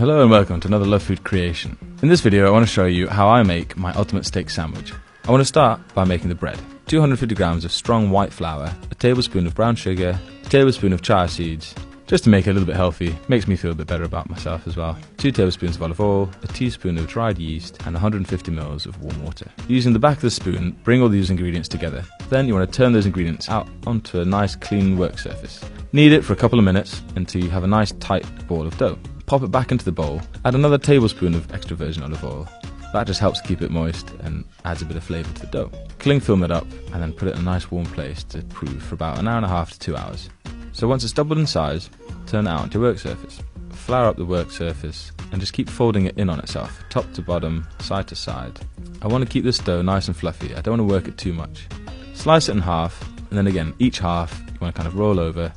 Hello and welcome to another Love Food creation. In this video I want to show you how I make my ultimate steak sandwich. I want to start by making the bread. 250 grams of strong white flour, a tablespoon of brown sugar, a tablespoon of chia seeds, just to make it a little bit healthy, makes me feel a bit better about myself as well. 2 tablespoons of olive oil, a teaspoon of dried yeast, and 150 ml of warm water. Using the back of the spoon, bring all these ingredients together. Then you want to turn those ingredients out onto a nice clean work surface. Knead it for a couple of minutes until you have a nice tight ball of dough. Pop it back into the bowl, add another tablespoon of extra virgin olive oil. That just helps keep it moist and adds a bit of flavour to the dough. Cling film it up and then put it in a nice warm place to prove for about an hour and a half to 2 hours. So once it's doubled in size, turn it out onto your work surface. Flour up the work surface and just keep folding it in on itself, top to bottom, side to side. I want to keep this dough nice and fluffy, I don't want to work it too much. Slice it in half, and then again, each half you want to kind of roll over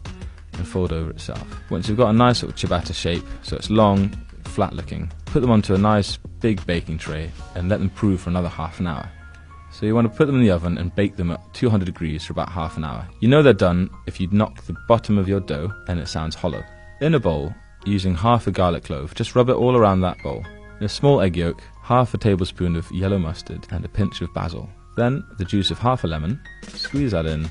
and fold over itself. Once you've got a nice sort of ciabatta shape, so it's long, flat looking, put them onto a nice big baking tray and let them prove for another half an hour. So you want to put them in the oven and bake them at 200 degrees for about half an hour. You know they're done if you knock the bottom of your dough and it sounds hollow. In a bowl, using half a garlic clove, just rub it all around that bowl. In a small egg yolk, half a tablespoon of yellow mustard and a pinch of basil. Then the juice of half a lemon, squeeze that in,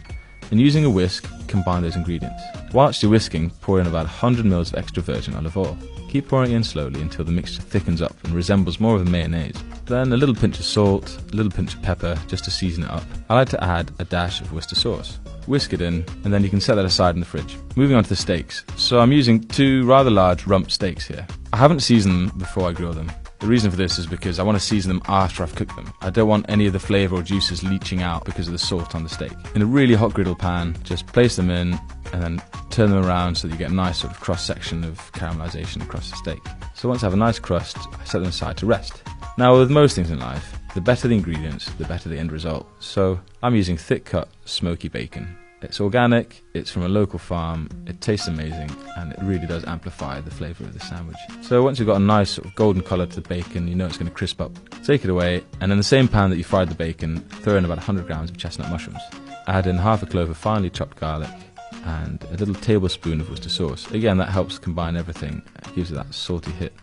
and using a whisk, combine those ingredients. Whilst you're whisking, pour in about 100 ml of extra virgin olive oil. Keep pouring in slowly until the mixture thickens up and resembles more of a mayonnaise. Then a little pinch of salt, a little pinch of pepper, just to season it up. I like to add a dash of Worcester sauce. Whisk it in, and then you can set that aside in the fridge. Moving on to the steaks. So I'm using 2 rather large rump steaks here. I haven't seasoned them before I grill them. The reason for this is because I want to season them after I've cooked them. I don't want any of the flavour or juices leaching out because of the salt on the steak. In a really hot griddle pan, just place them in and then turn them around so that you get a nice sort of cross-section of caramelisation across the steak. So once I have a nice crust, I set them aside to rest. Now with most things in life, the better the ingredients, the better the end result. So I'm using thick-cut smoky bacon. It's organic, it's from a local farm, it tastes amazing, and it really does amplify the flavour of the sandwich. So once you've got a nice sort of golden colour to the bacon, you know it's going to crisp up. Take it away, and in the same pan that you fried the bacon, throw in about 100 grams of chestnut mushrooms. Add in half a clove of finely chopped garlic, and a little tablespoon of Worcester sauce. Again, that helps combine everything, it gives it that salty hit.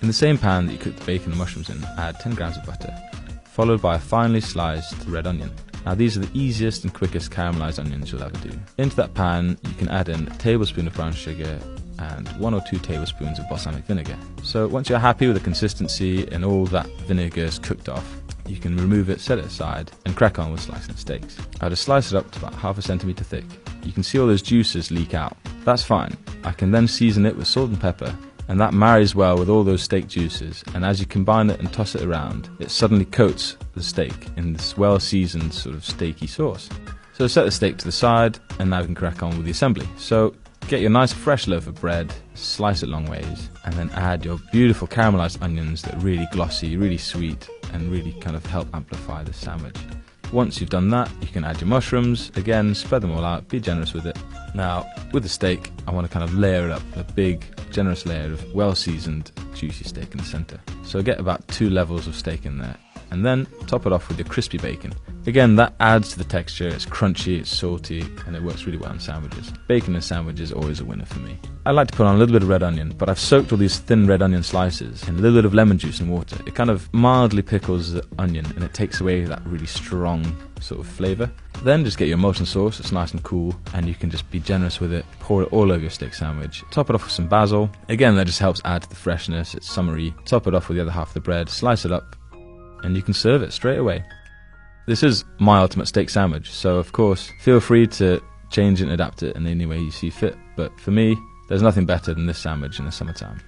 In the same pan that you cooked the bacon and mushrooms in, add 10 grams of butter, followed by a finely sliced red onion. Now these are the easiest and quickest caramelised onions you'll ever do. Into that pan you can add in a tablespoon of brown sugar and 1 or 2 tablespoons of balsamic vinegar. So once you're happy with the consistency and all that vinegar is cooked off, you can remove it, set it aside, and crack on with slicing steaks. I just slice it up to about half a centimetre thick. You can see all those juices leak out. That's fine. I can then season it with salt and pepper, and that marries well with all those steak juices, and as you combine it and toss it around, it suddenly coats the steak in this well-seasoned sort of steaky sauce. So set the steak to the side, and now we can crack on with the assembly. So get your nice fresh loaf of bread, slice it long ways, and then add your beautiful caramelised onions that are really glossy, really sweet, and really kind of help amplify the sandwich. Once you've done that, you can add your mushrooms, again, spread them all out, be generous with it. Now, with the steak, I want to kind of layer it up, a big, generous layer of well-seasoned, juicy steak in the centre. So get about 2 levels of steak in there, and then top it off with your crispy bacon. Again, that adds to the texture, it's crunchy, it's salty, and it works really well in sandwiches. Bacon in sandwiches is always a winner for me. I like to put on a little bit of red onion, but I've soaked all these thin red onion slices in a little bit of lemon juice and water. It kind of mildly pickles the onion, and it takes away that really strong sort of flavour. Then just get your emulsion sauce, it's nice and cool, and you can just be generous with it, pour it all over your steak sandwich. Top it off with some basil. Again, that just helps add to the freshness, it's summery. Top it off with the other half of the bread, slice it up, and you can serve it straight away. This is my ultimate steak sandwich, so of course, feel free to change it and adapt it in any way you see fit. But for me, there's nothing better than this sandwich in the summertime.